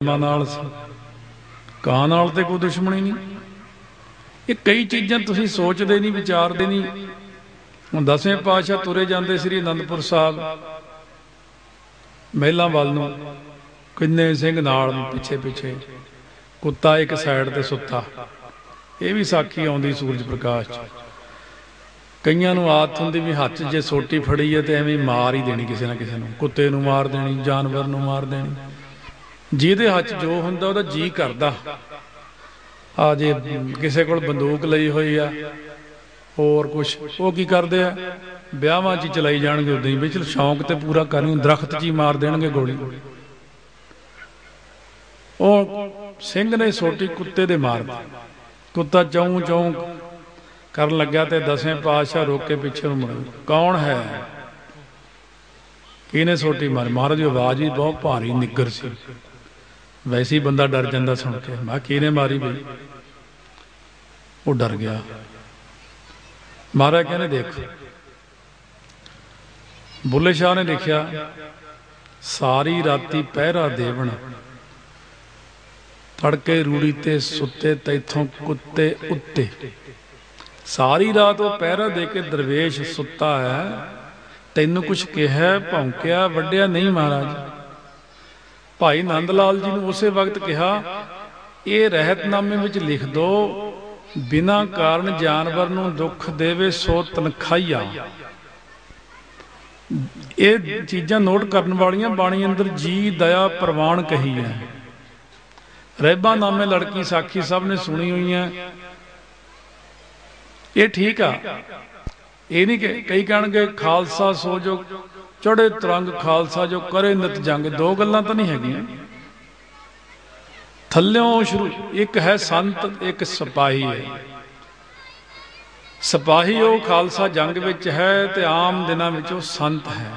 नाल सी, ਕਾਂ नाल ते कोई दुश्मनी नहीं। ये कई चीज़ां तुसीं सोचते नहीं, विचारते नहीं। हुण 10वें पातशाह तुरे जाते श्री आनंदपुर साहब महलों वल नूं, किन्ने सिंह नाल पिछे पिछे, कुत्ता एक साइड ते सुत्ता। ये भी साखी आउंदी सूरज प्रकाश च। कईयां नूं आदत हुंदी भी हत्थ जे सोटी फड़ी है तो एवें मार ही देनी, किसी ना किसी नूं, कुत्ते नूं मार देनी, जानवर नूं मार देनी। ਜਿਹਦੇ हथ जो ਹੁੰਦਾ ਉਹਦਾ जी करदा आ जे ਕਿਸੇ ਕੋਲ ਬੰਦੂਕ ਲਈ ਹੋਈ ਆ ਹੋਰ ਕੁਛ, ਉਹ ਕੀ ਕਰਦੇ ਆ ਵਿਆਹਾਂ 'ਚ ਚਲਾਈ ਜਾਣਗੇ, ਉਦਾਂ ਹੀ ਵਿੱਚ ਸ਼ੌਂਕ ਤੇ ਪੂਰਾ ਕਰਨੀ, ਦਰਖਤ 'ਚ ਹੀ ਮਾਰ ਦੇਣਗੇ ਗੋਲੀ। ਉਹ ਸਿੰਘ ਨੇ ਸੋਟੀ ਕੁੱਤੇ ਦੇ ਮਾਰ ਦਿੱਤੀ। ਕੁੱਤਾ ਚੌਂ ਚੌਂ ਕਰਨ ਲੱਗਿਆ ਤੇ 10ਵੇਂ ਪਾਤਸ਼ਾਹ ਰੋਕ ਕੇ ਪਿੱਛੇ ਨੂੰ ਮੁੜੇ। ਕੌਣ ਹੈ, ਕਿਹਨੇ ਸੋਟੀ ਮਾਰੀ? ਮਹਾਰਾਜ ਦੀ ਆਵਾਜ਼ ਵੀ ਬਹੁਤ ਭਾਰੀ ਨਿੱਗਰ ਸੀ, वैसे ही बंदा डर जाता सुन के। मैं किने मारी बई? वो डर गया। महाराज कहने देख, बुल्ले शाह ने लिखिया, सारी राती पहरा देवन, तड़के रूड़ी ते सुते तैथों कुत्ते उत्ते। सारी रात वो पहरा दे के दरवेश सुता है, तैनू कुछ कहा भौंकिया वड्डिया नहीं? महाराज भाई नंद लाल जी ने उस वक्त कहा, ये रहतनामे में लिख दो, बिना कारण जानवर नूं दुख देवे सो तनखाइया। ये चीज़ां नोट करने वालियां बाणी अंदर जी दया प्रवान कही है। रहबा नामे लड़की साखी सब ने सुनी हुई है। ये ठीक आ, ये नहीं कि कई कहणगे खालसा सो जो चढ़े तरंग, खालसा जो करे नित जंग। दो गल्लां तो नहीं हैगियां। थल्लों शुरू एक है संत, एक सिपाही है। सिपाही वो खालसा जंग विच है ते आम दिनां विच वो संत है।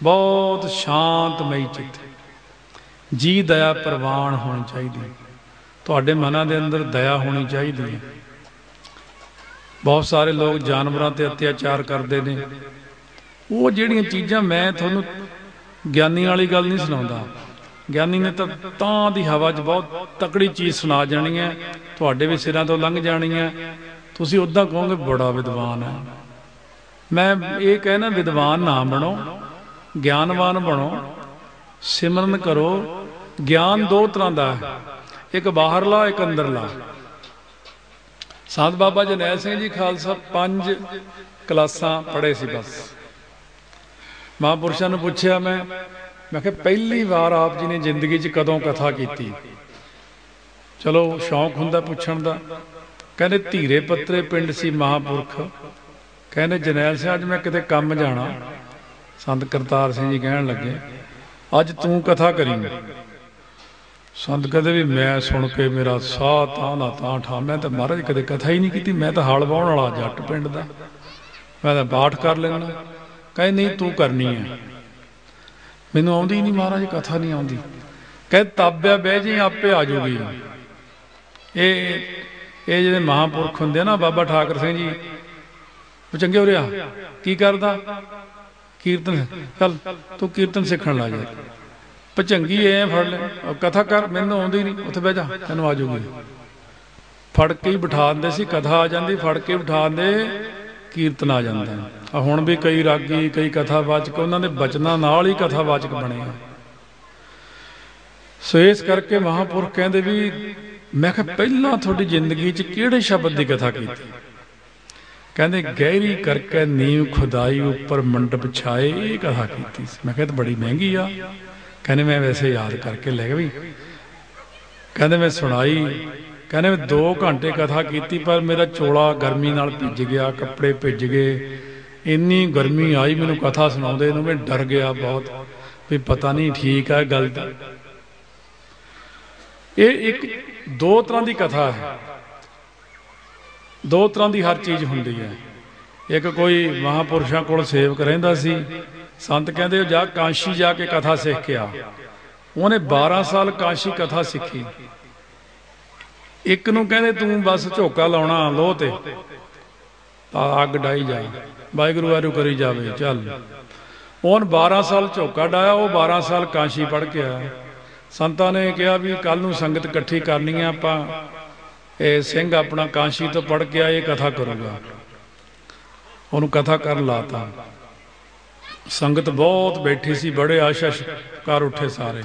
बहुत शांतमई चित्त, जी दया प्रवान होनी चाहिए। तुहाडे मनां दे अंदर दया होनी चाहिए। बहुत सारे लोग जानवरां ते अत्याचार करते हैं। वो ਜਿਹੜੀਆਂ चीज़ां मैं ਤੁਹਾਨੂੰ ਗਿਆਨੀ वाली गल नहीं सुनाता। ਗਿਆਨੀ ने तो तां दी हवा 'ਚ बहुत तकड़ी चीज़ सुना जानी है, ਤੁਹਾਡੇ भी सिरां तो लंघ जानी है, तुसीं उदां कहोगे बड़ा विद्वान है। मैं ये कहना, विद्वान ना बनो, ज्ञानवान बनो, सिमरन करो। ज्ञान दो तरह का है, एक बाहरला एक अंदरला। संत बाबा जरनैल सिंह जी खालसा 5 क्लासां पढ़े सी बस। महापुरुषों ने पूछा, मैं कि पहली बार आप जी ने जिंदगी च कदों कथा की? चलो शौक हुंदा पुछण दा। कहने धीरे पत्रे पिंड सी महापुरख। कहने जरनैल सिंह अज मैं किते काम जाना। संत करतार सिंह जी कहण लगे, अज तू कथा करी? संत कहते भी मैं सुन के मेरा साह तां ना तां ठा। मैं तो महाराज कदे कथा ही नहीं की, मैं तो हल वाहण वाला जट पिंड दा, मैं तो पाठ कर लेना। कहे नहीं तू करनी है। मैनू आउंदी नहीं महाराज, कथा नहीं आउंदी। कहे ताब्या बह जी आपे आ जाऊगी। ये जिहड़े महापुरख हुंदे ना, बाबा ठाकर सिंह जी वो चंगे हो रहा की करदा? कीर्तन। चल तू कीर्तन सीखण लग जा, भचंगी ऐ फड़ ले, कथा कर। मैनू आउंदी नहीं, उत्थे बह जा, तैनूं आ जाऊगी। फड़ के ही बिठा दिंदे सी, कथा आ जाती, फड़ के बिठा दे, कीर्तन आ जाता है। हुण भी कई रागी, कई कथावाचक उन्होंने बचना नाल ही कथावाचक बने हैं। सो इस करके महापुरख कहते भी, मैं कहा पहला थोड़ी जिंदगी च किहड़े शब्द की कथा की? कहते गहरी करके नींव खुदाई ऊपर मंडप छाए, ये कथा की। मैं कहते बड़ी महंगी आ। कहने मैं वैसे याद करके ले गई। कहते मैं सुनाई। कहने मैं 2 घंटे कथा की, पर मेरा चोला गर्मी नाल भिज गया, कपड़े भिज गए, इन्नी गर्मी आई मैनू कथा सुनाते मैं डर गया बहुत भी पता नहीं ठीक है गल। ये एक 2 तरह की कथा है, 2 तरह की हर चीज़ होंदी है। एक कोई महापुरुषों को सेवक रहिंदा सी, संत कहते जा काशी जाके कथा सीख के आ। उन्हें 12 साल काशी कथा सीखी। एक नूं कहते तू बस झोका लाउणा लोह ते, अग डाई जा, वाहिगुरू वाहिगुरू करी जावे चल। उन 12 साल झोका डाया, वो 12 साल काशी पढ़ के आया। ਸੰਤਾਂ ਨੇ ਕਿਹਾ ਵੀ ਕੱਲ ਨੂੰ ਸੰਗਤ ਇਕੱਠੀ ਕਰਨੀ ਹੈ, ਆਪਾਂ ਇਹ ਸਿੰਘ ਆਪਣਾ ਕਾਂਸ਼ੀ ਤੋਂ ਪੜ੍ਹ ਕੇ ਆਏ, ਕਥਾ ਕਰੂਗਾ। ਉਹਨੂੰ ਕਥਾ ਕਰਨ ਲਾਤਾ। ਸੰਗਤ ਬਹੁਤ ਬੈਠੀ ਸੀ, ਬੜੇ ਆਸ਼ਾ ਕਰ ਉੱਠੇ ਸਾਰੇ,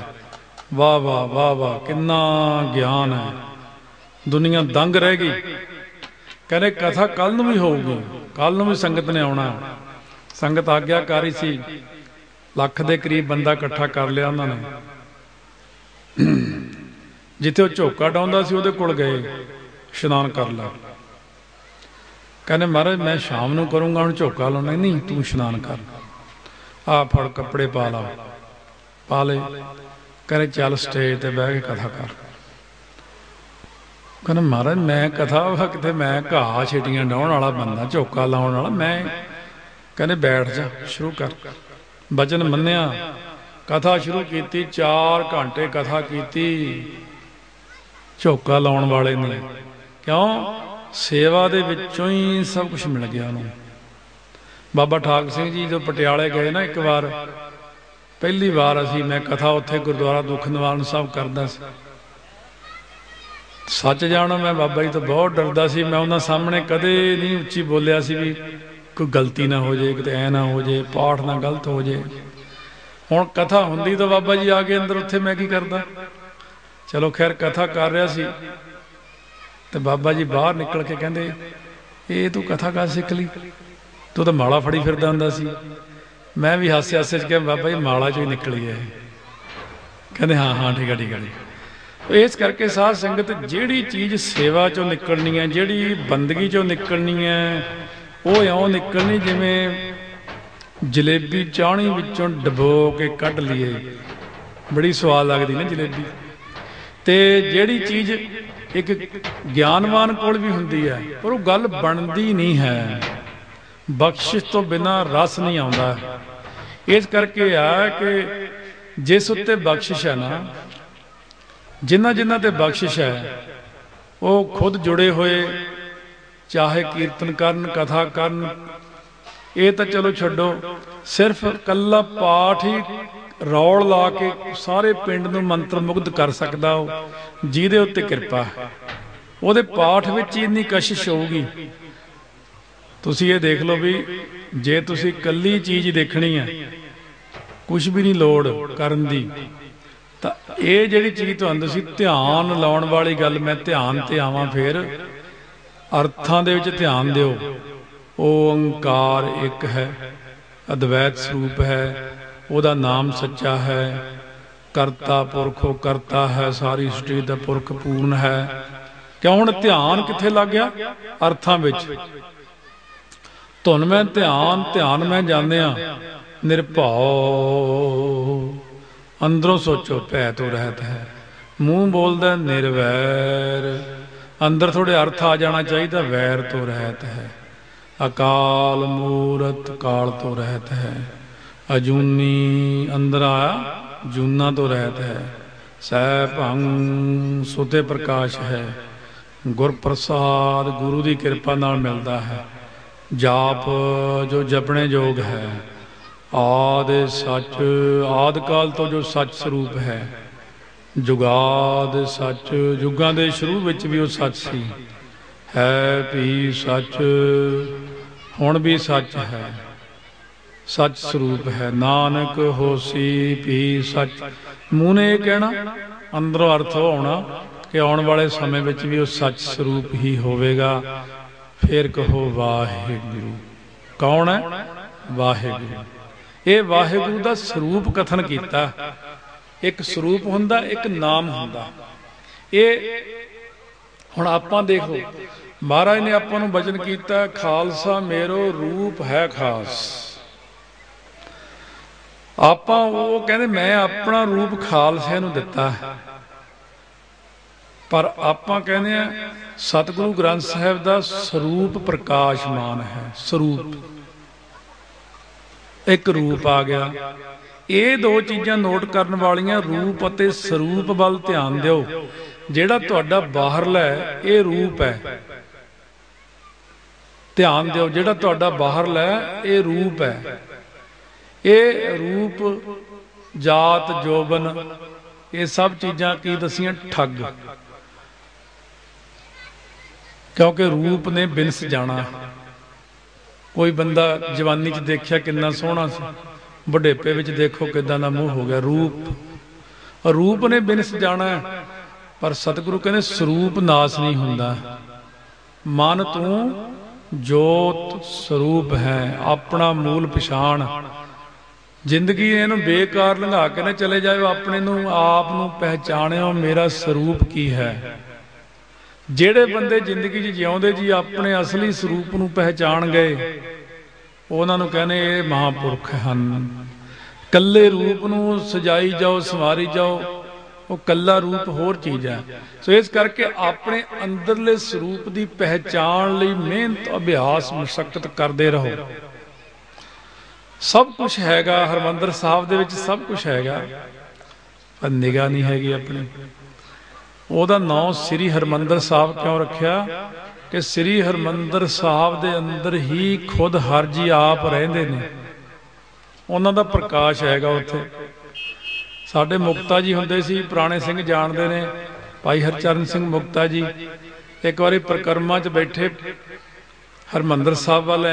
ਵਾਹ ਵਾਹ ਵਾਹ ਵਾਹ, ਕਿੰਨਾ ਗਿਆਨ ਹੈ, ਦੁਨੀਆ ਦੰਗ ਰਹਿ ਗਈ। ਕਹਿੰਦੇ ਕਥਾ ਕੱਲ ਨੂੰ ਵੀ ਹੋਊਗੀ, ਕੱਲ ਨੂੰ ਵੀ ਸੰਗਤ ਨੇ ਆਉਣਾ। ਸੰਗਤ ਆਗਿਆਕਾਰੀ ਸੀ, ਲੱਖ ਦੇ ਕਰੀਬ ਬੰਦਾ ਇਕੱਠਾ ਕਰ ਲਿਆ ਉਹਨਾਂ ਨੇ। ਜਿੱਥੇ ਉਹ ਝੋਕਾ ਡਾਉਂਦਾ ਸੀ ਉਹਦੇ ਕੋਲ ਗਏ, ਇਸ਼ਨਾਨ ਕਰ ਲਾ। ਕਹਿੰਦੇ ਮਹਾਰਾਜ ਮੈਂ ਸ਼ਾਮ ਨੂੰ ਕਰੂੰਗਾ, ਹੁਣ ਝੋਕਾ ਲਾਉਣਾ। ਨਹੀਂ, ਤੂੰ ਇਸ਼ਨਾਨ ਕਰ, ਆ ਫੜ ਕੱਪੜੇ ਪਾ ਲਾ। ਪਾ ਲਏ। ਕਹਿੰਦੇ ਚੱਲ ਸਟੇਜ ਤੇ ਬਹਿ ਕੇ ਕਥਾ ਕਰ। ਕਹਿੰਦਾ ਮਹਾਰਾਜ ਮੈਂ ਕਥਾ ਕਿਤੇ, ਮੈਂ ਘਾਹ ਛੇਟੀਆਂ ਡਾਉਣ ਵਾਲਾ ਬੰਦਾ, ਝੋਕਾ ਲਾਉਣ ਵਾਲਾ ਮੈਂ। ਕਹਿੰਦੇ ਬੈਠ ਜਾ, ਸ਼ੁਰੂ ਕਰ। ਬਚਨ ਮੰਨਿਆ, ਕਥਾ ਸ਼ੁਰੂ ਕੀਤੀ। 4 ਘੰਟੇ ਕਥਾ ਕੀਤੀ ਝੋਕਾ ਲਾਉਣ ਵਾਲੇ ਨੇ। ਕਿਉਂ? ਸੇਵਾ ਦੇ ਵਿੱਚੋਂ ਹੀ ਸਭ ਕੁਝ ਮਿਲ ਗਿਆ ਉਹਨੂੰ। ਬਾਬਾ ਠਾਕ ਸਿੰਘ ਜੀ ਜੋ ਪਟਿਆਲੇ ਗਏ ਨਾ ਇੱਕ ਵਾਰ, ਪਹਿਲੀ ਵਾਰ ਮੈਂ ਕਥਾ ਉੱਥੇ ਗੁਰਦੁਆਰਾ ਦੁੱਖ ਨਿਵਾਰਨ ਸਾਹਿਬ ਕਰਦਾ ਸੀ। ਸੱਚ ਜਾਣੋ ਮੈਂ ਬਾਬਾ ਜੀ ਤੋਂ ਬਹੁਤ ਡਰਦਾ ਸੀ। ਮੈਂ ਉਹਨਾਂ ਸਾਹਮਣੇ ਕਦੇ ਨਹੀਂ ਉੱਚੀ ਬੋਲਿਆ ਸੀ ਵੀ ਕੋਈ ਗਲਤੀ ਨਾ ਹੋ ਜਾਏ, ਕਿਤੇ ਐ ਨਾ ਹੋ ਜਾਏ, ਪਾਠ ਨਾ ਗਲਤ ਹੋ ਜਾਏ। ਹੁਣ ਕਥਾ ਹੁੰਦੀ ਤਾਂ ਬਾਬਾ ਜੀ ਆ ਕੇ ਅੰਦਰ, ਉੱਥੇ ਮੈਂ ਕੀ ਕਰਦਾ। ਚਲੋ ਖੈਰ ਕਥਾ ਕਰ ਰਿਹਾ ਸੀ ਤੇ ਬਾਬਾ ਜੀ ਬਾਹਰ ਨਿਕਲ ਕੇ ਕਹਿੰਦੇ ਇਹ ਤੂੰ ਕਥਾ ਕਰ ਸਿੱਖ ਲਈ, ਤੂੰ ਤਾਂ ਮਾਲਾ ਫੜੀ ਫਿਰਦਾ ਹੁੰਦਾ ਸੀ। ਮੈਂ ਵੀ ਹਾਸੇ ਹਾਸੇ 'ਚ ਕਿਹਾ ਬਾਬਾ ਜੀ ਮਾਲਾ 'ਚੋਂ ਹੀ ਨਿਕਲੀ ਹੈ। ਕਹਿੰਦੇ ਹਾਂ ਹਾਂ ਠੀਕ ਹੈ ਠੀਕ ਹੈ ਜੀ। ਇਸ ਕਰਕੇ ਸਾਧ ਸੰਗਤ ਜਿਹੜੀ ਚੀਜ਼ ਸੇਵਾ 'ਚੋਂ ਨਿਕਲਣੀ ਹੈ, ਜਿਹੜੀ ਬੰਦਗੀ 'ਚੋਂ ਨਿਕਲਣੀ ਹੈ, ਉਹ ਇਉਂ ਨਿਕਲਣੀ ਜਿਵੇਂ ਜਲੇਬੀ ਚਾਹਣੀ ਵਿੱਚੋਂ ਡਬੋ ਕੇ ਕੱਢ ਲਈਏ, ਬੜੀ ਸਵਾਦ ਲੱਗਦੀ ਨਾ ਜਲੇਬੀ। ਤੇ ਜਿਹੜੀ ਚੀਜ਼ ਇੱਕ ਗਿਆਨਵਾਨ ਕੋਲ ਵੀ ਹੁੰਦੀ ਹੈ, ਪਰ ਉਹ ਗੱਲ ਬਣਦੀ ਨਹੀਂ ਹੈ। ਬਖਸ਼ਿਸ਼ ਤੋਂ ਬਿਨਾਂ ਰਸ ਨਹੀਂ ਆਉਂਦਾ। ਇਸ ਕਰਕੇ ਆ ਕਿ ਜਿਸ ਉੱਤੇ ਬਖਸ਼ਿਸ਼ ਹੈ ਨਾ, ਜਿਨ੍ਹਾਂ ਜਿਨ੍ਹਾਂ ਤੇ ਬਖਸ਼ਿਸ਼ ਹੈ, ਉਹ ਖੁਦ ਜੁੜੇ ਹੋਏ, ਚਾਹੇ ਕੀਰਤਨ ਕਰਨ, ਕਥਾ ਕਰਨ, ਇਹ ਤਾਂ ਚਲੋ ਛੱਡੋ, ਸਿਰਫ ਕੱਲਾ ਪਾਠ ਹੀ ਰੌਲ ਲਾ ਕੇ ਸਾਰੇ ਪਿੰਡ ਨੂੰ ਮੰਤਰ ਮੁਗਧ ਕਰ ਸਕਦਾ ਉਹ, ਜਿਹਦੇ ਉੱਤੇ ਕਿਰਪਾ ਹੈ। ਉਹਦੇ ਪਾਠ ਵਿੱਚ ਹੀ ਇੰਨੀ ਕਸ਼ਿਸ਼ ਹੋਊਗੀ। ਤੁਸੀਂ ਇਹ ਦੇਖ ਲਓ ਵੀ ਜੇ ਤੁਸੀਂ ਇਕੱਲੀ ਚੀਜ਼ ਦੇਖਣੀ ਹੈ, ਕੁਛ ਵੀ ਨਹੀਂ ਲੋੜ ਕਰਨ ਦੀ, ਤਾਂ ਇਹ ਜਿਹੜੀ ਚੀਜ਼ ਤੁਹਾਨੂੰ ਦੱਸੀ ਧਿਆਨ ਲਾਉਣ ਵਾਲੀ ਗੱਲ, ਮੈਂ ਧਿਆਨ ਤੇ ਆਵਾਂ ਫੇਰ। ਅਰਥਾਂ ਦੇ ਵਿੱਚ ਧਿਆਨ ਦਿਓ। ਓੰਕਾਰ ਇੱਕ ਹੈ, ਅਦਵੈਤ ਸਰੂਪ ਹੈ, ਉਹਦਾ ਨਾਮ ਸੱਚਾ ਹੈ, ਕਰਤਾ ਪੁਰਖ ਉਹ ਕਰਤਾ ਹੈ, ਸਾਰੀ ਸ੍ਰਿਸ਼ਟੀ ਦਾ ਪੁਰਖ ਪੂਰਨ ਹੈ। ਕਿਉਂ? ਹੁਣ ਧਿਆਨ ਕਿੱਥੇ ਲੱਗ ਗਿਆ? ਅਰਥਾਂ ਵਿੱਚ। ਧੁਨ ਮੈਂ ਧਿਆਨ, ਧਿਆਨ ਮੈਂ ਜਾਂਦਿਆਂ ਨਿਰਭਉ, ਅੰਦਰੋਂ ਸੋਚੋ ਭੈ ਤੋਂ ਰਹਿਤ ਹੈ, ਮੂੰਹ ਬੋਲਦਾ ਨਿਰਵੈਰ, ਅੰਦਰ ਥੋੜੇ ਅਰਥ ਆ ਜਾਣਾ ਚਾਹੀਦਾ, ਵੈਰ ਤੋਂ ਰਹਿਤ ਹੈ। ਅਕਾਲ ਮੂਰਤ ਕਾਲ ਤੋਂ ਰਹਿਤ ਹੈ, ਅਜੂਨੀ ਅੰਦਰ ਆਇਆ, ਜੂਨਾ ਤੋਂ ਰਹਿਤ ਹੈ। ਸਹਿ ਭੰਗ ਸੁਤੇ ਪ੍ਰਕਾਸ਼ ਹੈ, ਗੁਰ ਪ੍ਰਸਾਦ ਗੁਰੂ ਦੀ ਕਿਰਪਾ ਨਾਲ ਮਿਲਦਾ ਹੈ। ਜਾਪ ਜੋ ਜਪਣੇ ਯੋਗ ਹੈ, ਆਦ ਸੱਚ, ਆਦ ਕਾਲ ਤੋਂ ਜੋ ਸੱਚ ਸਰੂਪ ਹੈ, ਜੁਗਾਦ ਸੱਚ, ਯੁੱਗਾਂ ਦੇ ਸ਼ੁਰੂ ਵਿੱਚ ਵੀ ਉਹ ਸੱਚ ਸੀ, ਹੈ ਵੀ ਸੱਚ, ਹੁਣ ਵੀ ਸੱਚ ਹੈ, ਸੱਚ ਸਰੂਪ ਹੈ। ਨਾਨਕ ਹੋਸੀ ਵੀ ਸੱਚ। ਮੂੰਹ ਨੇ ਇਹ ਕਹਿਣਾ, ਅੰਦਰੋਂ ਅਰਥ ਆਉਣਾ ਕਿ ਆਉਣ ਵਾਲੇ ਸਮੇਂ ਵਿੱਚ ਵੀ ਉਹ ਸੱਚ ਸਰੂਪ ਹੀ ਹੋਵੇਗਾ। ਫਿਰ ਕਹੋ ਵਾਹਿਗੁਰੂ। ਕੌਣ ਹੈ? ਵਾਹਿਗੁਰੂ। ਇਹ ਵਾਹਿਗੁਰੂ ਦਾ ਸਰੂਪ ਕਥਨ ਕੀਤਾ। ਇੱਕ ਸਰੂਪ ਹੁੰਦਾ, ਇੱਕ ਨਾਮ ਹੁੰਦਾ। ਇਹ ਹੁਣ ਆਪਾਂ ਦੇਖੋ, ਮਹਾਰਾਜ ਨੇ ਆਪਾਂ ਨੂੰ ਬਚਨ ਕੀਤਾ, ਖਾਲਸਾ ਮੇਰੋ ਰੂਪ ਹੈ ਖਾਸ। ਆਪਾਂ ਉਹ ਕਹਿੰਦੇ ਮੈਂ ਆਪਣਾ ਰੂਪ ਖਾਲਸੇ ਨੂੰ ਦਿੱਤਾ, ਪਰ ਆਪਾਂ ਕਹਿੰਦੇ ਆ ਸਤਿਗੁਰੂ ਗ੍ਰੰਥ ਸਾਹਿਬ ਦਾ ਸਰੂਪ ਪ੍ਰਕਾਸ਼ਮਾਨ ਹੈ। ਸਰੂਪ, ਇੱਕ ਰੂਪ ਆ ਗਿਆ। ਇਹ ਦੋ ਚੀਜ਼ਾਂ ਨੋਟ ਕਰਨ ਵਾਲੀਆਂ, ਰੂਪ ਅਤੇ ਸਰੂਪ ਵੱਲ ਧਿਆਨ ਦਿਓ। ਜਿਹੜਾ ਤੁਹਾਡਾ ਬਾਹਰਲਾ ਹੈ ਇਹ ਰੂਪ ਹੈ, ਧਿਆਨ ਦਿਓ। ਜਿਹੜਾ ਤੁਹਾਡਾ ਬਾਹਰਲਾ ਹੈ ਇਹ ਰੂਪ ਹੈ। ਇਹ ਰੂਪ ਜਾਤ ਜੋਬਨ ये सब चीज़ां की दसियां ठग, क्योंकि रूप ने बिनस जाना। कोई बंदा जवानी च देखिया कितना सोहना सी, बुढ़ेपे विच देखो किदां दा मूँह हो गया। रूप ने बिनस जाना, पर सतगुरु कहने स्वरूप नाश नहीं हुंदा। मन तू जोत स्वरूप है, अपना मूल पछाण। जिंदगी इहनूं बेकार लंघा के न चले जाओ, अपने नूं आप नूं पहचाणिओ मेरा स्वरूप की है। ਜਿਹੜੇ ਬੰਦੇ ਜ਼ਿੰਦਗੀ 'ਚ ਜਿਉਂਦੇ ਜੀ ਆਪਣੇ ਅਸਲੀ ਸਰੂਪ ਨੂੰ ਪਹਿਚਾਣ ਗਏ, ਉਹਨਾਂ ਨੂੰ ਕਹਿੰਦੇ ਇਹ ਮਹਾਂਪੁਰਖ ਹਨ। ਕੱਲੇ ਰੂਪ ਨੂੰ ਸਜਾਈ ਜਾਓ, ਸੰਵਾਰੀ ਜਾਓ, ਉਹ ਕੱਲਾ ਰੂਪ ਹੋਰ ਚੀਜ਼ ਹੈ। ਸੋ ਇਸ ਕਰਕੇ ਆਪਣੇ ਅੰਦਰਲੇ ਸਰੂਪ ਦੀ ਪਹਿਚਾਣ ਲਈ ਮਿਹਨਤ, ਅਭਿਆਸ, ਮੁਸ਼ੱਕਤ ਕਰਦੇ ਰਹੋ। ਸਭ ਕੁਝ ਹੈਗਾ ਹਰਿਮੰਦਰ ਸਾਹਿਬ ਦੇ ਵਿੱਚ, ਸਭ ਕੁਝ ਹੈਗਾ, ਪਰ ਨਿਗਾਹ ਨਹੀਂ ਹੈਗੀ ਆਪਣੀ। ਉਹਦਾ ਨਾਂ ਸ੍ਰੀ ਹਰਿਮੰਦਰ ਸਾਹਿਬ ਕਿਉਂ ਰੱਖਿਆ ਕਿ ਸ੍ਰੀ ਹਰਿਮੰਦਰ ਸਾਹਿਬ ਦੇ ਅੰਦਰ ਹੀ ਖੁਦ ਹਰ ਜੀ ਆਪ ਰਹਿੰਦੇ ਨੇ, ਉਹਨਾਂ ਦਾ ਪ੍ਰਕਾਸ਼ ਹੈਗਾ ਉੱਥੇ। ਸਾਡੇ ਮੁਕਤਾ ਜੀ ਹੁੰਦੇ ਸੀ, ਪੁਰਾਣੇ ਸਿੰਘ ਜਾਣਦੇ ਨੇ, ਭਾਈ ਹਰਚਰਨ ਸਿੰਘ ਮੁਕਤਾ ਜੀ। ਇੱਕ ਵਾਰੀ ਪ੍ਰਕਰਮਾਂ 'ਚ ਬੈਠੇ ਹਰਿਮੰਦਰ ਸਾਹਿਬ ਵੱਲ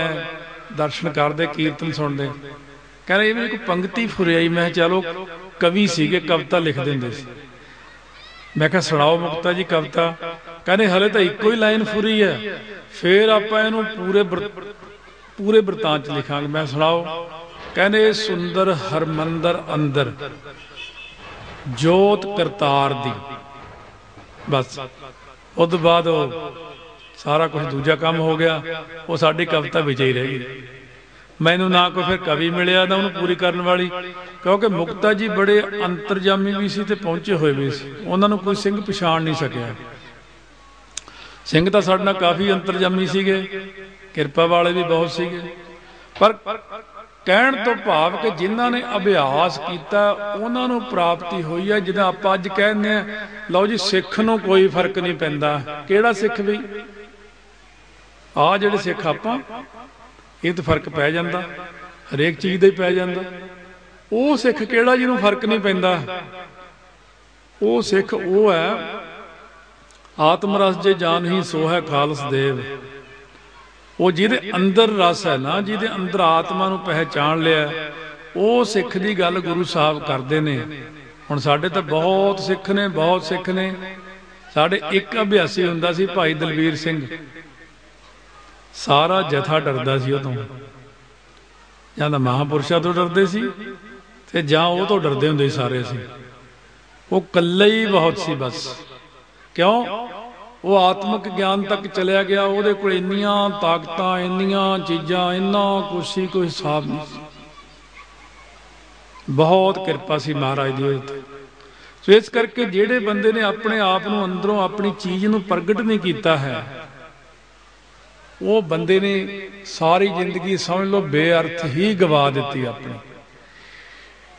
ਦਰਸ਼ਨ ਕਰਦੇ, ਕੀਰਤਨ ਸੁਣਦੇ, ਕਹਿੰਦੇ ਇਹ ਵੀ ਕੋਈ ਪੰਕਤੀ ਫੁਰਿਆਈ। ਮੈਂ ਚਲੋ ਕਵੀ ਸੀਗੇ, ਕਵਿਤਾ ਲਿਖਦੇ ਹੁੰਦੇ ਸੀ। मैं क्या सुनाओ मुक्ता जी कविता? कहने हले तो एको ही लाइन फुरी है, फिर आप पूरे बरतांत लिखांगे। मैं सुनाओ, कहने सुंदर हरमंदर अंदर जोत करतार दी। बस उस बाद सारा कुछ दूजा काम हो गया, वो साडी कविता विच ही रह गई। मैनू ना कोई फिर कवि मिलिया ना उन्होंने पूरी करने वाली, क्योंकि मुक्ता जी बड़े अंतरजामी भी सी ते पहुंचे हुए भी सी, उन्होंने कोई सिंह पछाण नहीं सकिया। सिंह तो साडे नाल काफ़ी अंतरजामी सीगे, किरपा वाले भी बहुत सीगे, पर कहण तो भाव कि जिन्हां ने अभ्यास किया उन्होंने प्राप्ति हुई है। जिद्दां आपां अज कहने लो जी सिख नूं कोई फर्क नहीं पैंदा, किहड़ा सिख भी आ जिहड़े सिख आपां ਇਹ ਤਾਂ ਫਰਕ ਪੈ ਜਾਂਦਾ, ਹਰੇਕ ਚੀਜ਼ ਦਾ ਹੀ ਪੈ ਜਾਂਦਾ। ਉਹ ਸਿੱਖ ਕਿਹੜਾ ਜਿਹਨੂੰ ਫਰਕ ਨਹੀਂ ਪੈਂਦਾ? ਉਹ ਸਿੱਖ ਉਹ ਹੈ ਆਤਮ ਰਸ ਜੇ ਜਾਨ ਹੀ ਸੋ ਹੈ ਖਾਲਸ ਦੇਵ। ਉਹ ਜਿਹਦੇ ਅੰਦਰ ਰਸ ਹੈ ਨਾ, ਜਿਹਦੇ ਅੰਦਰ ਆਤਮਾ ਨੂੰ ਪਹਿਚਾਣ ਲਿਆ, ਉਹ ਸਿੱਖ ਦੀ ਗੱਲ ਗੁਰੂ ਸਾਹਿਬ ਕਰਦੇ ਨੇ। ਹੁਣ ਸਾਡੇ ਤਾਂ ਬਹੁਤ ਸਿੱਖ ਨੇ, ਬਹੁਤ ਸਿੱਖ ਨੇ। ਸਾਡੇ ਇੱਕ ਅਭਿਆਸੀ ਹੁੰਦਾ ਸੀ ਭਾਈ ਦਲਵੀਰ ਸਿੰਘ, सारा जथा डरदा सी उदों, जां तां महापुरुषां तो डरदे सी ते जां ओह तो डरदे हुंदे सारे सी। वो कल्ला ही बहुत सी बस। क्यों? वो आत्मक ज्ञान तक चलिया गया, उहदे कोल इन्नियां ताकतां, इन्नियां चीज़ां, इन्ना कुछ सी कोई हिसाब नहीं सी। बहुत किरपा सी महाराज दी उत्ते। सो इस करके जिहड़े बंदे ने अपने आप नूं अंदरों अपनी चीज़ नूं प्रगट नहीं कीता है, वो बंदे ने सारी जिंदगी समझ लो बेअर्थ ही गवा दी अपनी।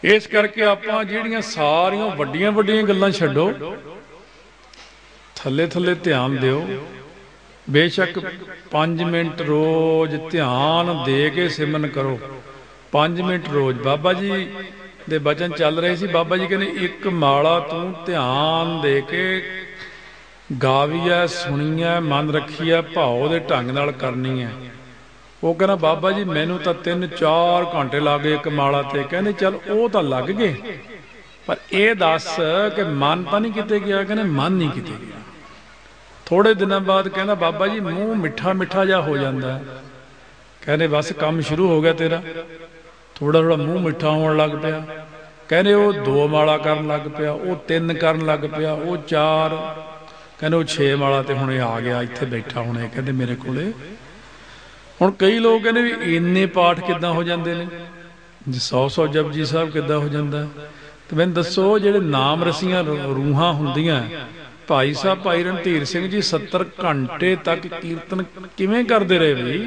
इस करके आपां जिहड़ियां सारियां वड्डियां वड्डियां गल्लां छड्डो, थल्ले थल्ले ध्यान दिओ। बेशक 5 मिनट रोज ध्यान दे के सिमरन करो, 5 मिनट रोज। बाबा जी दे बचन चल रहे सी, बाबा जी कहने एक माला तू ध्यान दे के गावी है, सुनी है, मन रखी है, भाव दे ढंग नाल करनी है। वो कहना बाबा जी मैनू तो 3-4 घंटे लग गए एक माला ते। कहने चल वो तो लग गए, पर यह दस कि मन तो नहीं किते गया? कहने मन नहीं किते गया। थोड़े दिनों बाद कहना बाबा जी मूँह मिठा मिठा जा हो जाता है। कहने बस काम शुरू हो गया तेरा, थोड़ा थोड़ा मूँह मिठा होने लग पिया। कहने वो 2 माला करन लग पिया, वो 3 करन लग पिया, वो 4, कहने वो 6 वाला तो हुणे आ गया, इत्थे बैठा हुणे कहते मेरे कोले। हुण कई लोग कहने भी इन्ने पाठ किद्दां हो जांदे ने, 100 जपजी साहब किद्दां हो जांदा? ते मैनूं दसो जिहड़े नाम रसियां रूहां हुंदियां, भाई साहब भाई रणधीर सिंह जी 70 घंटे तक कीर्तन किवें करदे रहे बई?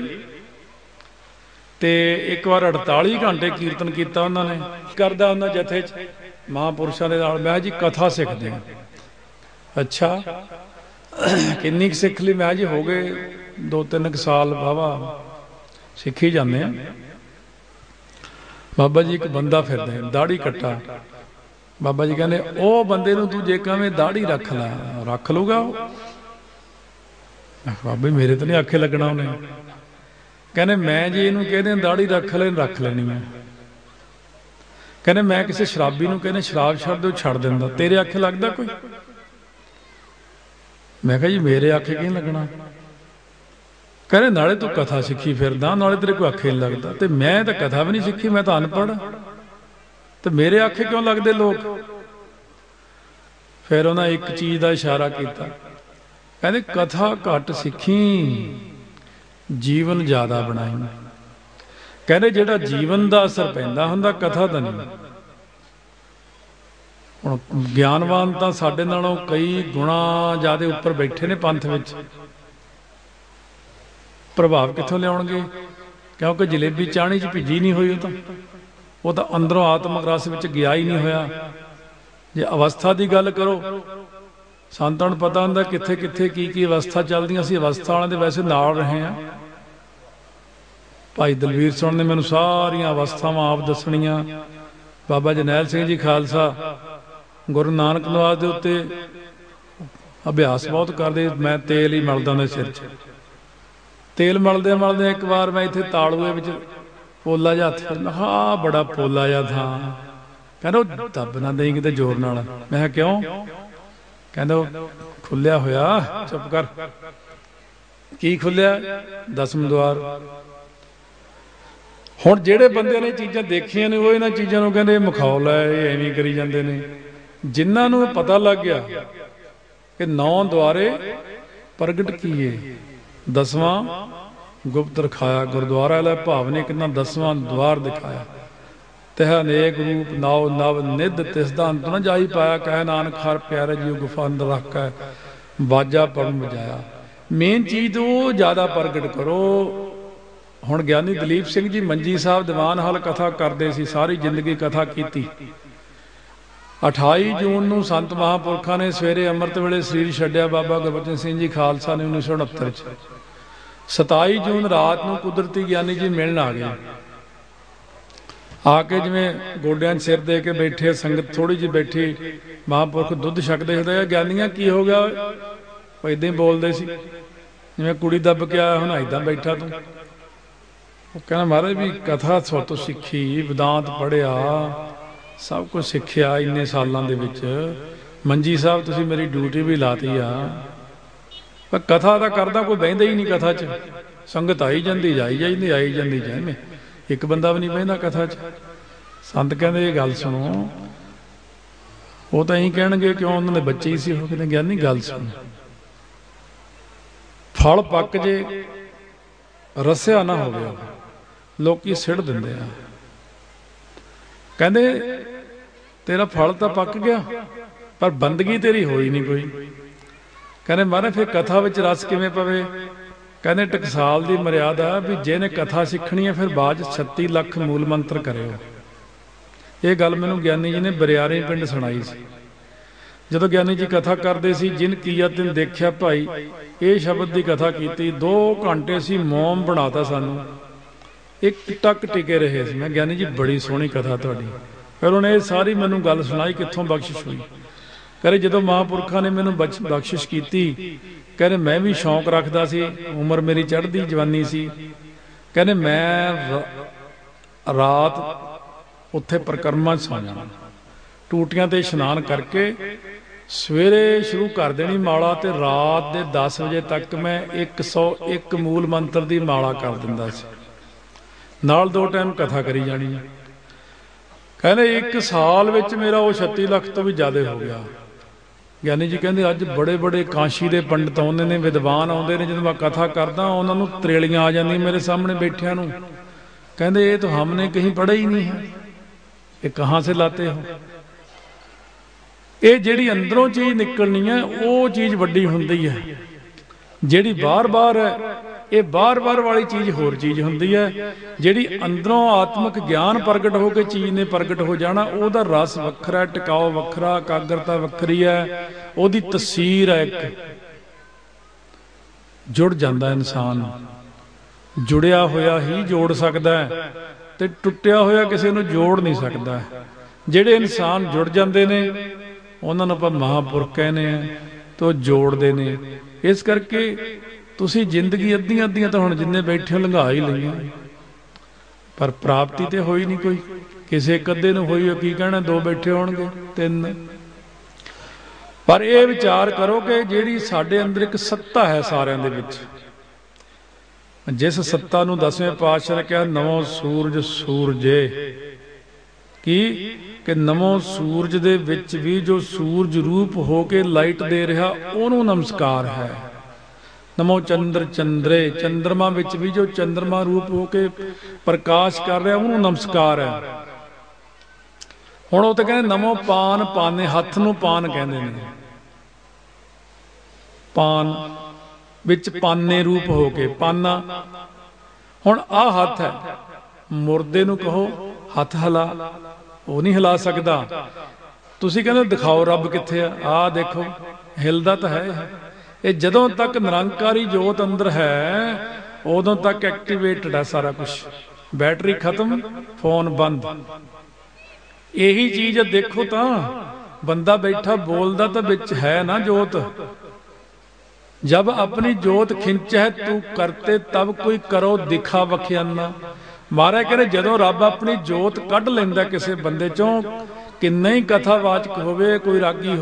ते एक बार 48 घंटे कीर्तन कीता उन्होंने। करदा हुंदा जथे च महापुरुषां दे नाल। मैं जी कथा सिखदे हां। अच्छा किन्नी सिख ली? मैं जी हो गए 2-3 साल वाहवा सिखी जाने। बाबा जी एक बंदा फिरदा दाड़ी कट्टा, बाबा जी कहते ਉਹ ਬੰਦੇ ਨੂੰ ਤੂੰ ਜੇ ਕਵੇਂ ਦਾੜੀ ਰੱਖ ਲੈ, ਰੱਖ ਲੂਗਾ ਉਹ? ਬਾਬਾ ਮੇਰੇ ਤਾਂ ਨਹੀਂ ਆਖੇ ਲੱਗਣਾ ਉਹਨੇ। ਕਹਿੰਦੇ ਮੈਂ ਜੇ ਇਹਨੂੰ ਕਹਿੰਦੇ ਦਾੜੀ ਰੱਖ ਲੈਣੀ ਮੈਂ। ਕਹਿੰਦੇ ਮੈਂ ਕਿਸੇ ਸ਼ਰਾਬੀ ਨੂੰ ਕਹਿੰਦੇ ਸ਼ਰਾਬ ਛੱਡ ਦਿਓ, ਛੱਡ ਦਿੰਦਾ, ਤੇਰੇ ਆਖੇ ਲੱਗਦਾ ਕੋਈ? ਮੈਂ ਕਿਹਾ ਜੀ ਮੇਰੇ ਆਖੇ ਕਿਉਂ ਲੱਗਣਾ? ਕਹਿੰਦੇ ਨਾਲੇ ਤੂੰ ਕਥਾ ਸਿੱਖੀ ਫਿਰਦਾ, ਨਾਲੇ ਤੇਰੇ ਕੋਈ ਆਖੇ ਨਹੀਂ ਲੱਗਦਾ। ਤੇ ਮੈਂ ਤਾਂ ਕਥਾ ਵੀ ਨਹੀਂ ਸਿੱਖੀ, ਮੈਂ ਤਾਂ ਅਨਪੜ੍ਹ, ਤੇ ਮੇਰੇ ਆਖੇ ਕਿਉਂ ਲੱਗਦੇ ਲੋਕ? ਫਿਰ ਉਹਨਾਂ ਇੱਕ ਚੀਜ਼ ਦਾ ਇਸ਼ਾਰਾ ਕੀਤਾ, ਕਹਿੰਦੇ ਕਥਾ ਘੱਟ ਸਿੱਖੀ, ਜੀਵਨ ਜ਼ਿਆਦਾ ਬਣਾਈ। ਕਹਿੰਦੇ ਜਿਹੜਾ ਜੀਵਨ ਦਾ ਅਸਰ ਪੈਂਦਾ ਹੁੰਦਾ, ਕਥਾ ਦਾ ਨਹੀਂ। ਹੁਣ ਗਿਆਨਵਾਨ ਤਾਂ ਸਾਡੇ ਨਾਲੋਂ ਕਈ ਗੁਣਾ ਜ਼ਿਆਦਾ ਉੱਪਰ ਬੈਠੇ ਨੇ ਪੰਥ ਵਿੱਚ, ਪ੍ਰਭਾਵ ਕਿੱਥੋਂ ਲਿਆਉਣਗੇ? ਕਿਉਂਕਿ ਜਲੇਬੀ ਚਾਣੀ 'ਚ ਭਿੱਜੀ ਨਹੀਂ ਹੋਈ, ਉਹ ਤਾਂ ਅੰਦਰੋਂ ਆਤਮਕ ਰਸ ਵਿੱਚ ਗਿਆ ਹੀ ਨਹੀਂ ਹੋਇਆ। ਜੇ ਅਵਸਥਾ ਦੀ ਗੱਲ ਕਰੋ, ਸੰਤਾਂ ਨੂੰ ਪਤਾ ਹੁੰਦਾ ਕਿੱਥੇ ਕਿੱਥੇ ਕੀ ਕੀ ਅਵਸਥਾ ਚੱਲਦੀਆਂ। ਅਸੀਂ ਅਵਸਥਾ ਵਾਲਿਆਂ ਦੇ ਵੈਸੇ ਨਾਲ ਰਹੇ ਹਾਂ। ਭਾਈ ਦਲਵੀਰ ਸਿੰਘ ਨੇ ਮੈਨੂੰ ਸਾਰੀਆਂ ਅਵਸਥਾਵਾਂ ਆਪ ਦੱਸਣੀਆਂ। ਬਾਬਾ ਜਰਨੈਲ ਸਿੰਘ ਜੀ ਖਾਲਸਾ ਗੁਰੂ ਨਾਨਕ ਨਿਵਾਸ ਦੇ ਉੱਤੇ ਅਭਿਆਸ ਬਹੁਤ ਕਰਦੇ। ਮੈਂ ਤੇਲ ਹੀ ਮਲਦਾ ਹੁੰਦਾ ਸਿਰ 'ਚ। ਤੇਲ ਮਲਦੇ ਮਲਦੇ ਇੱਕ ਵਾਰ ਮੈਂ ਇੱਥੇ ਤਾਲੂਏ ਵਿੱਚ ਪੋਲਾ ਜਿਹਾ ਹੱਥ, ਮੈਂ ਕਿਹਾ ਬੜਾ ਪੋਲਾ ਜਿਹਾ ਥਾਂ। ਕਹਿੰਦਾ ਉਹ ਦੱਬ ਨਾ ਦੇਈਂ ਕਿਤੇ ਜ਼ੋਰ ਨਾਲ। ਮੈਂ ਕਿਹਾ ਕਿਉਂ? ਕਹਿੰਦਾ ਉਹ ਖੁੱਲਿਆ ਹੋਇਆ। ਚੁੱਪ ਕਰ। ਕੀ ਖੁੱਲਿਆ? 10ਵੇਂ ਦੁਆਰ। ਹੁਣ ਜਿਹੜੇ ਬੰਦੇ ਨੇ ਚੀਜ਼ਾਂ ਦੇਖੀਆਂ ਨੇ ਉਹ ਇਹਨਾਂ ਚੀਜ਼ਾਂ ਨੂੰ ਕਹਿੰਦੇ ਮਖੌਲ ਹੈ, ਇਹ ਐਵੇਂ ਕਰੀ ਜਾਂਦੇ ਨੇ। ਜਿਨ੍ਹਾਂ ਨੂੰ ਪਤਾ ਲੱਗ ਗਿਆ ਕਿ 9 ਦੁਆਰੇ ਪ੍ਰਗਟ ਕੀਏ, 10ਵਾਂ ਗੁਪਤ ਰਖਾਇਆ। ਗੁਰਦੁਆਰਾ ਲੈ ਭਾਵ ਨੇ ਕਿੰਨਾ 10ਵਾਂ ਦੁਆਰ ਦਿਖਾਇਆ। ਤਹ ਅਨੇਕ ਰੂਪ ਨਾਉ ਨਵ ਨਿਧ ਤਿਸ ਦਾ ਅੰਤ ਨਾ ਜਾਈ ਪਾਇਆ। ਕਹਿ ਨਾਨਕ ਹਰ ਪਿਆਰੇ ਜੀ ਗੁਫਾ ਅੰਦਰ ਰੱਖ ਕੇ ਬਾਜਾ ਪੜਨ ਵਜਾਇਆ। ਮੇਨ ਚੀਜ਼ ਉਹ ਜ਼ਿਆਦਾ ਪ੍ਰਗਟ ਕਰੋ। ਹੁਣ ਗਿਆਨੀ ਦਲੀਪ ਸਿੰਘ ਜੀ ਮੰਜੀ ਸਾਹਿਬ ਦੀਵਾਨ ਹਾਲ ਕਥਾ ਕਰਦੇ ਸੀ, ਸਾਰੀ ਜ਼ਿੰਦਗੀ ਕਥਾ ਕੀਤੀ। 28 ਜੂਨ ਨੂੰ ਸੰਤ ਮਹਾਂਪੁਰਖਾਂ ਨੇ ਸਵੇਰੇ ਅੰਮ੍ਰਿਤ ਵੇਲੇ ਸਰੀਰ ਛੱਡਿਆ ਬਾਬਾ ਗੁਰਬਚਨ ਸਿੰਘ ਜੀ ਖਾਲਸਾ ਨੇ 1969 'ਚ। 27 ਜੂਨ ਰਾਤ ਨੂੰ ਕੁਦਰਤੀ ਗਿਆਨੀ ਜੀ ਮਿਲਣ ਆ ਗਏ। ਆ ਕੇ ਜਿਵੇਂ ਗੋਡਿਆਂ 'ਚ ਸਿਰ ਦੇ ਕੇ ਬੈਠੇ, ਸੰਗਤ ਥੋੜੀ ਜਿਹੀ ਬੈਠੀ, ਮਹਾਂਪੁਰਖ ਦੁੱਧ ਛਕਦੇ ਹੁੰਦੇ। ਗਿਆਨੀਆਂ ਕੀ ਹੋ ਗਿਆ? ਉਹ ਏਦਾਂ ਹੀ ਬੋਲਦੇ ਸੀ ਜਿਵੇਂ ਕੁੜੀ ਦੱਬ ਕੇ ਆਇਆ ਹੁਣ ਏਦਾਂ ਬੈਠਾ ਤੂੰ। ਉਹ ਕਹਿੰਦਾ ਮਹਾਰਾਜ ਵੀ ਕਥਾ ਤੋਂ ਸਿੱਖੀ, ਵਿਦਾਂਤ ਪੜ੍ਹਿਆ, ਸਭ ਕੁਝ ਸਿੱਖਿਆ ਇੰਨੇ ਸਾਲਾਂ ਦੇ ਵਿੱਚ। ਮੰਜੀ ਸਾਹਿਬ ਤੁਸੀਂ ਮੇਰੀ ਡਿਊਟੀ ਵੀ ਲਾਤੀ ਆ, ਪਰ ਕਥਾ ਦਾ ਕਰਦਾ ਕੋਈ ਬਹਿੰਦਾ ਹੀ ਨਹੀਂ ਕਥਾ 'ਚ। ਸੰਗਤ ਆਈ ਜਾਂਦੀ ਜਾਈ ਜਾਂਦੀ, ਆਈ ਜਾਂਦੀ ਜਾਂਦੀ, ਇੱਕ ਬੰਦਾ ਵੀ ਨਹੀਂ ਬਹਿੰਦਾ ਕਥਾ 'ਚ। ਸੰਤ ਕਹਿੰਦੇ ਇਹ ਗੱਲ ਸੁਣੋ। ਉਹ ਤਾਂ ਇਹੀ ਕਹਿਣਗੇ ਕਿਉਂ ਉਹਨਾਂ ਦੇ ਬੱਚੇ ਹੀ ਸੀ। ਉਹ ਕਹਿੰਦੇ ਗਿਆਨੀ ਗੱਲ ਸੁਣ, ਫਲ ਪੱਕ ਜੇ ਰਸਿਆ ਨਾ ਹੋਵੇ ਲੋਕੀ ਸਿੱਟ ਦਿੰਦੇ ਆ। ਕਹਿੰਦੇ ਤੇਰਾ ਫਲ ਤਾਂ ਪੱਕ ਗਿਆ ਪਰ ਬੰਦਗੀ ਤੇਰੀ ਹੋਈ ਨਹੀਂ ਕੋਈ। ਕਹਿੰਦੇ ਮਹਾਰਾਜ ਫਿਰ ਕਥਾ ਵਿੱਚ ਰਸ ਕਿਵੇਂ ਪਵੇ? ਕਹਿੰਦੇ ਟਕਸਾਲ ਦੀ ਮਰਿਆਦਾ ਵੀ ਜਿਹਨੇ ਕਥਾ ਸਿੱਖਣੀ ਹੈ ਫਿਰ ਬਾਅਦ 36 ਲੱਖ ਮੂਲ ਮੰਤਰ ਕਰਿਓ। ਇਹ ਗੱਲ ਮੈਨੂੰ ਗਿਆਨੀ ਜੀ ਨੇ ਬਰਿਆਰੇ ਪਿੰਡ ਸੁਣਾਈ ਸੀ। ਜਦੋਂ ਗਿਆਨੀ ਜੀ ਕਥਾ ਕਰਦੇ ਸੀ, ਜਿਨ ਕੀਆ ਤਿਨ ਦੇਖਿਆ ਭਾਈ, ਇਹ ਸ਼ਬਦ ਦੀ ਕਥਾ ਕੀਤੀ। 2 ਘੰਟੇ ਸੀ ਮੋਮ ਬਣਾਤਾ ਸਾਨੂੰ, ਇੱਕ ਟੱਕ ਟਿਕੇ ਰਹੇ ਸੀ। ਮੈਂ ਗਿਆਨੀ ਜੀ ਬੜੀ ਸੋਹਣੀ ਕਥਾ ਤੁਹਾਡੀ। ਫਿਰ ਉਹਨੇ ਇਹ ਸਾਰੀ ਮੈਨੂੰ ਗੱਲ ਸੁਣਾਈ ਕਿੱਥੋਂ ਬਖਸ਼ਿਸ਼ ਹੋਈ। ਕਹਿੰਦੇ ਜਦੋਂ ਮਹਾਂਪੁਰਖਾਂ ਨੇ ਮੈਨੂੰ ਬਖਸ਼ਿਸ਼ ਕੀਤੀ, ਕਹਿੰਦੇ ਮੈਂ ਵੀ ਸ਼ੌਂਕ ਰੱਖਦਾ ਸੀ, ਉਮਰ ਮੇਰੀ ਚੜ੍ਹਦੀ ਜਵਾਨੀ ਸੀ। ਕਹਿੰਦੇ ਮੈਂ ਰਾਤ ਉੱਥੇ ਪਰਿਕਰਮਾ 'ਚ ਸੌ ਜਾਣਾ, ਟੂਟੀਆਂ ਤੇ ਇਸ਼ਨਾਨ ਕਰਕੇ ਸਵੇਰੇ ਸ਼ੁਰੂ ਕਰ ਦੇਣੀ ਮਾਲਾ, ਤੇ ਰਾਤ ਦੇ 10 ਵਜੇ ਤੱਕ ਮੈਂ 101 ਮੂਲ ਮੰਤਰ ਦੀ ਮਾਲਾ ਕਰ ਦਿੰਦਾ ਸੀ, ਨਾਲ 2 ਟਾਈਮ ਕਥਾ ਕਰੀ ਜਾਣੀ। ਕਹਿੰਦੇ 1 ਸਾਲ ਵਿੱਚ ਮੇਰਾ ਉਹ 36 ਲੱਖ ਤੋਂ ਵੀ ਜ਼ਿਆਦਾ ਹੋ ਗਿਆ। ਗਿਆਨੀ ਜੀ ਕਹਿੰਦੇ ਅੱਜ ਬੜੇ ਬੜੇ ਕਾਸ਼ੀ ਦੇ ਪੰਡਤ ਆਉਂਦੇ ਨੇ, ਵਿਦਵਾਨ ਆਉਂਦੇ ਨੇ, ਜਦੋਂ ਮੈਂ ਕਥਾ ਕਰਦਾ ਉਹਨਾਂ ਨੂੰ ਤਰੇਲੀਆਂ ਆ ਜਾਂਦੀਆਂ ਮੇਰੇ ਸਾਹਮਣੇ ਬੈਠਿਆਂ ਨੂੰ। ਕਹਿੰਦੇ ਇਹ ਤਾਂ ਹਮਨੇ ਕहीं ਪੜ੍ਹਾ ਹੀ ਨਹੀਂ ਹੈ, ਇਹ ਕਹਾਂ ਸੇ ਲਾਤੇ ਹੋ। ਇਹ ਜਿਹੜੀ ਅੰਦਰੋਂ ਚੀਜ਼ ਨਿਕਲਣੀ ਹੈ ਉਹ ਚੀਜ਼ ਵੱਡੀ ਹੁੰਦੀ ਹੈ। ਜਿਹੜੀ ਬਾਰ-ਬਾਰ ਇਹ ਬਾਰ-ਬਾਰ ਵਾਲੀ ਚੀਜ਼ ਹੋਰ ਚੀਜ਼ ਹੁੰਦੀ ਹੈ। ਜਿਹੜੀ ਅੰਦਰੋਂ ਆਤਮਿਕ ਗਿਆਨ ਪ੍ਰਗਟ ਹੋ ਕੇ ਚੀਜ਼ ਨੇ ਪ੍ਰਗਟ ਹੋ ਜਾਣਾ, ਉਹਦਾ ਰਸ ਵੱਖਰਾ, ਟਿਕਾਓ ਵੱਖਰਾ, ਇਕਾਗਰਤਾ ਵੱਖਰੀ ਹੈ, ਉਹਦੀ ਤਸੀਰ ਹੈ। ਇੱਕ ਜੁੜ ਜਾਂਦਾ ਇਨਸਾਨ, ਜੁੜਿਆ ਹੋਇਆ ਹੀ ਜੋੜ ਸਕਦਾ ਹੈ ਤੇ ਟੁੱਟਿਆ ਹੋਇਆ ਕਿਸੇ ਨੂੰ ਜੋੜ ਨਹੀਂ ਸਕਦਾ। ਜਿਹੜੇ ਇਨਸਾਨ ਜੁੜ ਜਾਂਦੇ ਨੇ ਉਹਨਾਂ ਨੂੰ ਆਪਾਂ ਮਹਾਂਪੁਰਖ ਕਹਿੰਦੇ ਆ, ਤੇ ਉਹ ਜੋੜਦੇ ਨੇ। ਇਸ ਕਰਕੇ ਤੁਸੀਂ ਜ਼ਿੰਦਗੀ ਅੱਧੀਆਂ ਤਾਂ ਹੁਣ ਜਿੰਨੇ ਬੈਠੇ ਹੋ ਲੰਘਾ ਹੀ ਲਈਆਂ, ਪਰ ਪ੍ਰਾਪਤੀ ਤੇ ਹੋਈ ਨਹੀਂ ਕੋਈ। ਕਿਸੇ ਇੱਕ ਅੱਧੇ ਨੂੰ ਹੋਈ, ਕੀ ਕਹਿਣਾ, ਦੋ ਬੈਠੇ ਹੋਣਗੇ, ਤਿੰਨ। ਪਰ ਇਹ ਵਿਚਾਰ ਕਰੋ ਕਿ ਜਿਹੜੀ ਸਾਡੇ ਅੰਦਰ ਇੱਕ ਸੱਤਾ ਹੈ ਸਾਰਿਆਂ ਦੇ ਵਿੱਚ, ਜਿਸ ਸੱਤਾ ਨੂੰ 10ਵੇਂ ਪਾਤਸ਼ਾਹ ਨੇ ਕਿਹਾ ਨਵੋ ਸੂਰਜ ਸੂਰਜੇ, ਕਿ ਨਵੋ ਸੂਰਜ ਦੇ ਵਿੱਚ ਵੀ ਜੋ ਸੂਰਜ ਰੂਪ ਹੋ ਕੇ ਲਾਈਟ ਦੇ ਰਿਹਾ ਉਹਨੂੰ ਨਮਸਕਾਰ ਹੈ। ਨਮੋ ਚੰਦਰ ਚੰਦਰੇ, ਚੰਦਰਮਾ ਵਿੱਚ ਵੀ ਜੋ ਚੰਦਰਮਾ ਰੂਪ ਹੋ ਕੇ ਪ੍ਰਕਾਸ਼ ਕਰ ਰਿਹਾ ਉਹਨੂੰ ਨਮਸਕਾਰ ਹੈ। ਹੁਣ ਉਹ ਤਾਂ ਕਹਿੰਦੇ ਨਮੋ ਪਾਨ ਪਾਨੇ, ਹੱਥ ਨੂੰ ਪਾਨ ਕਹਿੰਦੇ ਨੇ, ਪਾਨ ਵਿੱਚ ਪਾਨੇ ਰੂਪ ਹੋ ਕੇ ਪਾਨਾ। ਹੁਣ ਆਹ ਹੱਥ ਹੈ, ਮੁਰਦੇ ਨੂੰ ਕਹੋ ਹੱਥ ਹਿਲਾ, ਉਹ ਨਹੀਂ ਹਿਲਾ ਸਕਦਾ। ਤੁਸੀਂ ਕਹਿੰਦੇ ਦਿਖਾਓ ਰੱਬ ਕਿੱਥੇ ਆ, ਆਹ ਦੇਖੋ, ਹਿਲਦਾ ਤਾਂ ਹੈ। ਇਹ ਜਦੋਂ ਤੱਕ ਨਿਰੰਕਾਰੀ ਜੋਤ ਅੰਦਰ ਹੈ ਉਦੋਂ ਤੱਕ ਐਕਟੀਵੇਟਡ ਹੈ ਸਾਰਾ ਕੁਝ। ਬੈਟਰੀ ਖਤਮ, ਫੋਨ ਬੰਦ। ਇਹੀ ਚੀਜ਼ ਦੇਖੋ ਤਾਂ ਬੰਦਾ ਬੈਠਾ ਬੋਲਦਾ ਤਾਂ ਵਿੱਚ ਹੈ ਨਾ ਜੋਤ। जब अपनी जोत खिंच है तू करते तब कोई करो दिखा वखियाना। महाराज कहते जदों रब अपनी जोत कढ़ लैंदा किसी बंदे चों, किन्ना ही कथावाचक होवे, कोई रागी